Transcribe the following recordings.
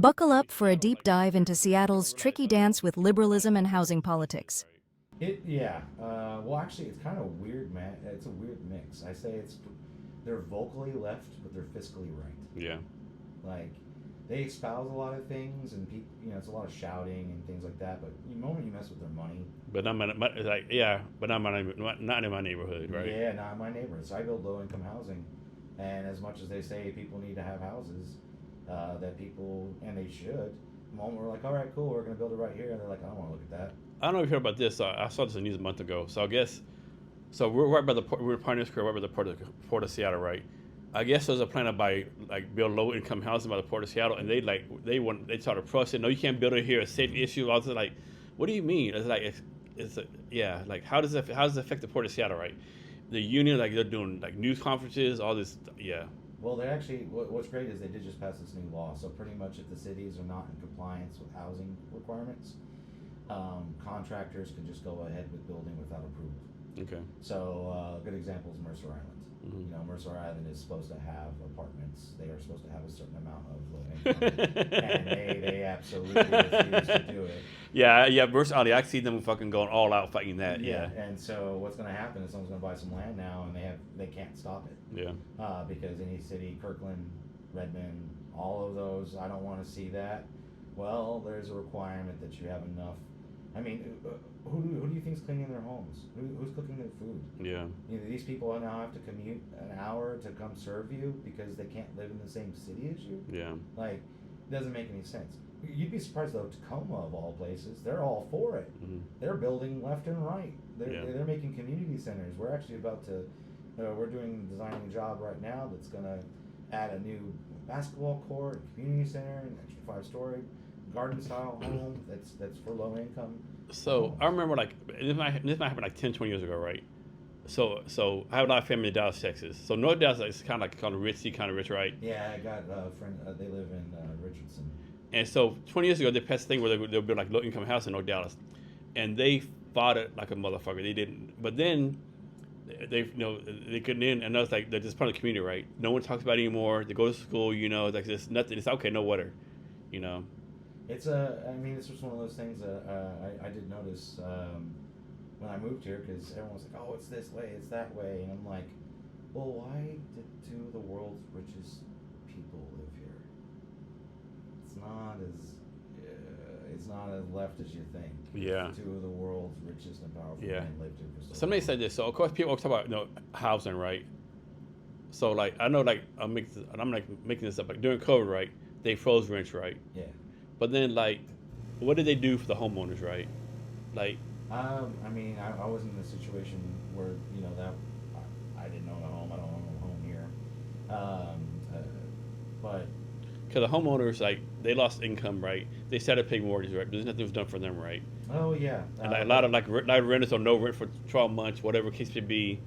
Buckle up for a deep dive into Seattle's tricky dance with liberalism and housing politics. Well, actually, it's kind of weird, man. It's a weird mix. I say they're vocally left, but they're fiscally right. Yeah. Like, they espouse a lot of things, and people, it's a lot of shouting and things like that. But the moment you mess with their money, But but not in my neighborhood, right? yeah, not in my neighborhood. So I build low income housing, and as much as they say people need to have houses, that people and they should. The moment we're like, all right, cool, we're gonna build it right here, and they're like, I don't want to look at that. I don't know if you heard about this. I saw this in the news a month ago. So I guess, so we're right by the we're Pioneer Square, right by the port of Seattle, right? I guess there's a plan to buy build low income housing by the port of Seattle, and they started protesting. No, you can't build it here. It's a safety issue. I was like, what do you mean? It's like like how does it affect the port of Seattle, right? The union, like they're doing like news conferences, all this, yeah. Well, they actually, what's great is they did just pass this new law. So pretty much if the cities are not in compliance with housing requirements, contractors can just go ahead with building without approval. Okay. So a good example is Mercer Island. Mm-hmm. Mercer Island is supposed to have apartments. They are supposed to have a certain amount of low income, and they absolutely refuse to do it. Yeah, Mercer Island. I see them fucking going all out fighting that. Yeah. And so what's going to happen is someone's going to buy some land now, and they can't stop it. Yeah. Because any city, Kirkland, Redmond, all of those, I don't want to see that. Well, there's a requirement that you have enough. I mean, who do you think's cleaning their homes? Who's cooking their food? Yeah. These people now have to commute an hour to come serve you because they can't live in the same city as you. Yeah. Like, doesn't make any sense. You'd be surprised though. Tacoma, of all places, they're all for it. Mm-hmm. They're building left and right. They're making community centers. We're actually about to. We're designing a job right now that's going to add a new basketball court, community center, an extra 5-story garden style home that's for low income. So I remember this might happen like 10, 20 years ago, right? So I have a lot of family in Dallas, Texas. So North Dallas is kind of ritzy, kind of rich, right? Yeah, I got a friend. They live in Richardson. And so 20 years ago, they passed a thing where they'll build like low income house in North Dallas, and they fought it like a motherfucker. They didn't, but then they couldn't end, and that's like they're just part of the community, right? No one talks about it anymore. They go to school, like there's nothing. It's okay, no water, It's just one of those things that I did notice when I moved here, because everyone was like, oh, it's this way, it's that way, and I'm like, well, why did two of the world's richest people live here? It's not as left as you think. Yeah. Two of the world's richest and powerful men lived here for so Somebody long. said this. So of course people always talk about housing, right? So like I know I'm making this up. Like during COVID, right? They froze rents, right? Yeah. But then what did they do for the homeowners, right? Like. I wasn't in a situation where that I didn't own a home. I don't own a home here. But Because the homeowners, they lost income, right? They started paying mortgages, right? But nothing was done for them, right? oh yeah, And a lot of renters or no rent for 12 months, whatever the case may be.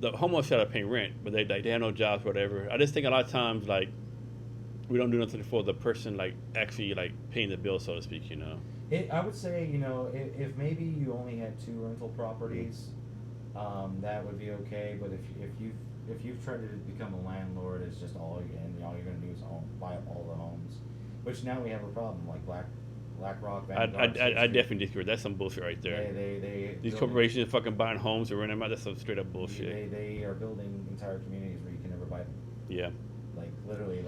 The homeowners started paying rent, but they had no jobs, whatever. I just think a lot of times, we don't do nothing for the person, actually, paying the bill, so to speak, I would say, if maybe you only had 2 rental properties, that would be okay. But if you've tried to become a landlord, it's just all you're going to do is buy up all the homes, which now we have a problem like BlackRock, Vanguard. I definitely disagree. That's some bullshit right there. These corporations fucking buying homes and renting them out. That's some straight up bullshit. They are building entire communities where you can never buy them. Yeah. Literally,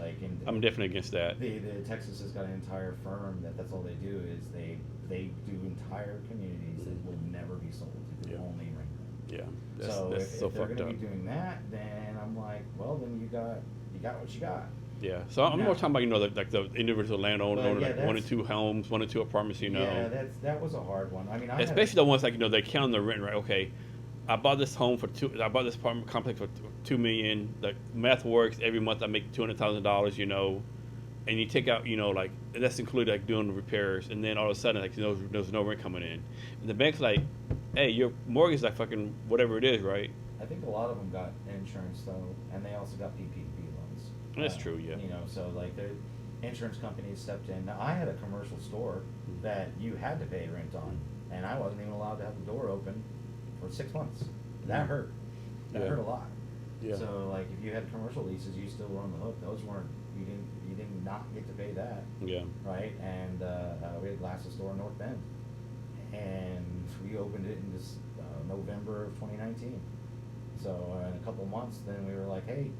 I'm definitely against that. The Texas has got an entire firm that's all they do is they do entire communities that will never be sold. You can only rent them. Yeah. So That's if so they're fucked going up. to be doing that, then I'm like, well, then you got what you got. Yeah. So I'm more talking about the individual landowner, But, 1 or 2 homes, 1 or 2 apartments. Yeah, that was a hard one. I mean, especially the ones they count the rent, right? Okay. I bought this apartment complex for $2 million. The math works. Every month I make $200,000. And you take out, that's included doing the repairs, and then all of a sudden, there's no rent coming in, and the bank's like, hey, your mortgage is fucking whatever it is, right? I think a lot of them got insurance though, and they also got PPP loans. That's true, yeah. So the insurance companies stepped in. Now, I had a commercial store that you had to pay rent on, and I wasn't even allowed to have the door open for 6 months. That hurt. That hurt a lot. Yeah. So if you had commercial leases, you still were on the hook. Those weren't. You didn't not get to pay that, Yeah. right? And we had a glasses store in North Bend, and we opened it in this November of 2019. So in a couple months, then we were like, hey,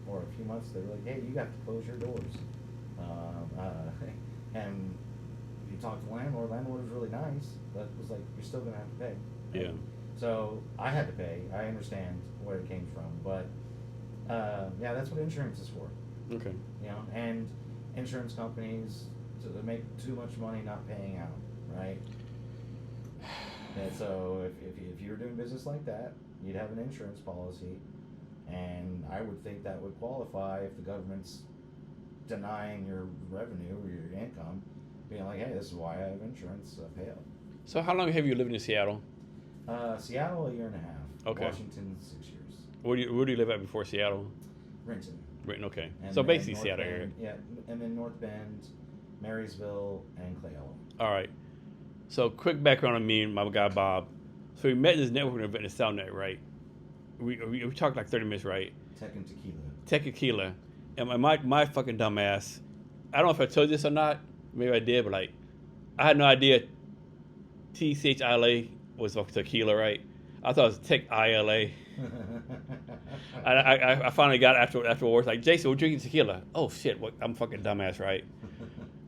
or a few months, they were like, hey, you have to close your doors. And you talk to the landlord was really nice, but was like, you're still gonna have to pay. Yeah. So I had to pay. I understand where it came from, but yeah, that's what insurance is for. Okay. You know, and insurance companies they make too much money not paying out, right? And so if you were doing business like that, you'd have an insurance policy, and I would think that would qualify if the government's denying your revenue or your income, being like, hey, this is why I have insurance, pay up. So how long have you lived in Seattle? Seattle, 1.5 years. Okay. Washington, 6 years. Where do you live at before Seattle? Renton. Renton, okay. And So then basically North Seattle Bend, area. Yeah, and then North Bend, Marysville, and Clay Hollow. All right. So quick background on me and my guy Bob. So we met this networking event in Cellnet, right? We talked like 30 minutes, right? Tech and Tequila. Tequila. And my fucking dumb ass, I don't know if I told you this or not. Maybe I did, but like, I had no idea TCHILA was fucking tequila, right? I thought it was Tech ILA. I finally got afterwards, like, Jason, we're drinking tequila. Oh shit, I'm fucking dumbass, right?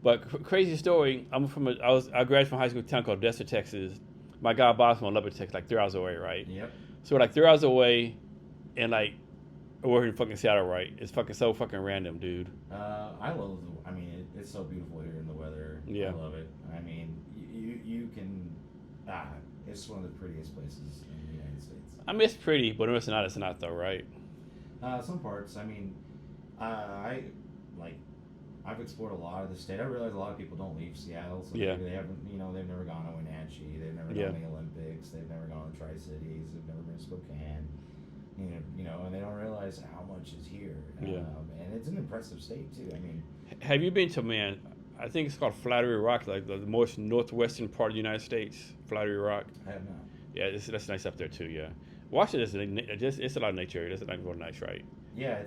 But crazy story. I graduated from high school in a town called Desert, Texas. My guy Bob's from Lubbock, Texas, like 3 hours away, right? Yep. So we're like 3 hours away, and like we're in fucking Seattle, right? It's fucking so fucking random, dude. I love. I mean, it's so beautiful here in the weather. Yeah. I love it. I mean, you can. It's one of the prettiest places in the United States. I mean, it's pretty, but if it's not though, right? Some parts. I mean, I've explored a lot of the state. I realize a lot of people don't leave Seattle, so Yeah. maybe they haven't. They've never gone to Wenatchee. They've never Yeah. gone to the Olympics. They've never gone to Tri-Cities. They've never been to Spokane. And they don't realize how much is here. Yeah. And it's an impressive state too. I mean, Have you been to, man, I think it's called Flattery Rock, like the most northwestern part of the United States, Flattery Rock. I have not. Yeah, that's nice up there too, yeah. Washington it's a lot of nature here. It's not really nice, right? Yeah,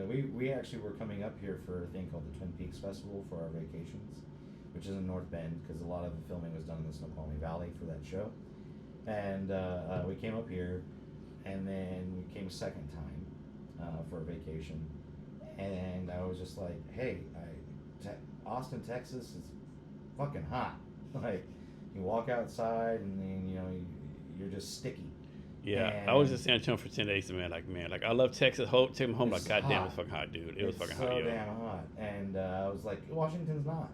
we actually were coming up here for a thing called the Twin Peaks Festival for our vacations, which is in North Bend because a lot of the filming was done in the Snoqualmie Valley for that show. And we came up here, and then we came a second time for a vacation. And I was just like, hey, Austin, Texas is fucking hot. Like, you walk outside and then, you're just sticky. Yeah, And I was in San Antonio for 10 days, and man, I love Texas. Take them home, It's like, goddamn, hot. it's fucking hot, dude. It was fucking so hot, yo. damn hot. And I was like, Washington's not.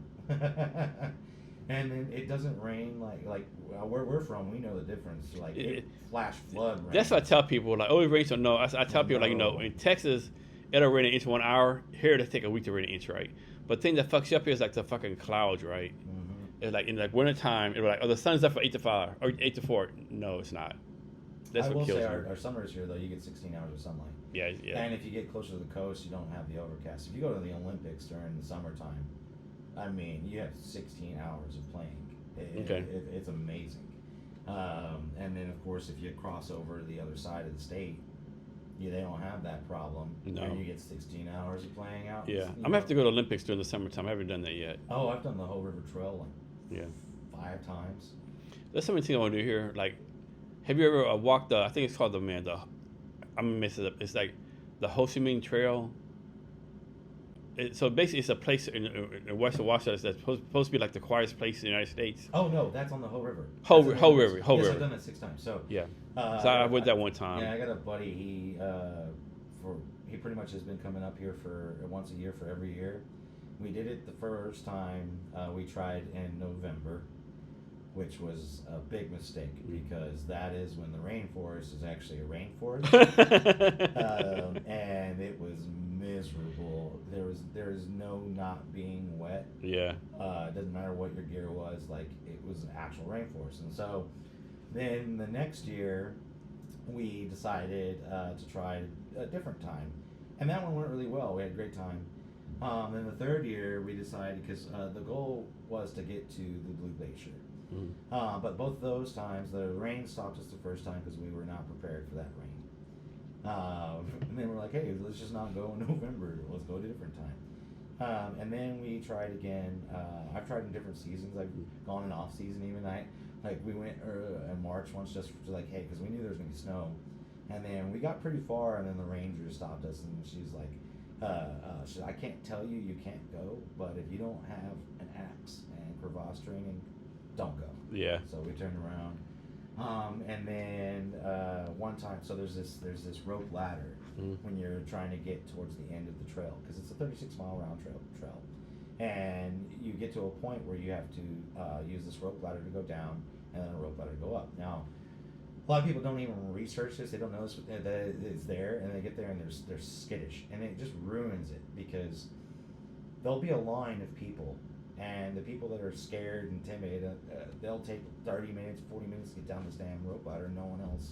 And then it doesn't rain like where we're from. We know the difference. Like it flash flood rain. That's what I tell people, like, oh, it rains or no. I tell people, like, in Texas, it'll rain an inch 1 hour. Here, it'll take a week to rain an inch, right? But the thing that fucks you up here is, like, the fucking clouds, right? Mm-hmm. It's like, in, like, wintertime, it'll be like, oh, the sun's up from 8 to 5, or 8 to 4. No, it's not. That's I what will kills say me. our summers here though, you get 16 hours of sunlight. Yeah. And if you get closer to the coast, you don't have the overcast. If you go to the Olympics during the summertime, I mean, you have 16 hours of playing. It's amazing. And then of course, if you cross over to the other side of the state, they don't have that problem. No. And you get 16 hours of playing out. Yeah. I'm going to have to go to Olympics during the summertime. I haven't done that yet. Oh, I've done the whole River Trail Yeah. 5 times. There's something I want to do here. Like, have you ever walked I think it's called I'm going to mess it up. It's like the Ho Chi Minh Trail. So basically, it's a place in Western Washington that's supposed to be like the quietest place in the United States. Oh no, that's on the Ho River. Ho River. Yes, I've done that 6 times. So yeah. So I went that one time. Yeah, I got a buddy. He pretty much has been coming up here for once a year for every year. We did it the first time we tried in November, which was a big mistake because that is when the rainforest is actually a rainforest, and it was miserable. There is no not being wet. Yeah. It doesn't matter what your gear was. Like, it was an actual rainforest, and so then the next year we decided to try a different time, and that one went really well. We had a great time. Then the third year we decided, because the goal was to get to the Blue Glacier. But both those times, the rain stopped us the first time because we were not prepared for that rain. And then we're like, hey, let's just not go in November. Let's go at a different time. And then we tried again. I've tried in different seasons. I've gone in off season even. Like we went in March once just to like, hey, because we knew there was gonna be snow. And then we got pretty far, and then the ranger stopped us, and she's like, I can't tell you can't go, but if you don't have an axe and crevasse training, don't go. Yeah. So we turned around. And then one time, so there's this rope ladder when you're trying to get towards the end of the trail, because it's a 36-mile round trail, and you get to a point where you have to use this rope ladder to go down, and then a rope ladder to go up. Now, a lot of people don't even research this; they don't know that it's there, and they get there and they're skittish, and it just ruins it, because there'll be a line of people. And the people that are scared and timid, they'll take 30 minutes, 40 minutes to get down this damn rope ladder. No one else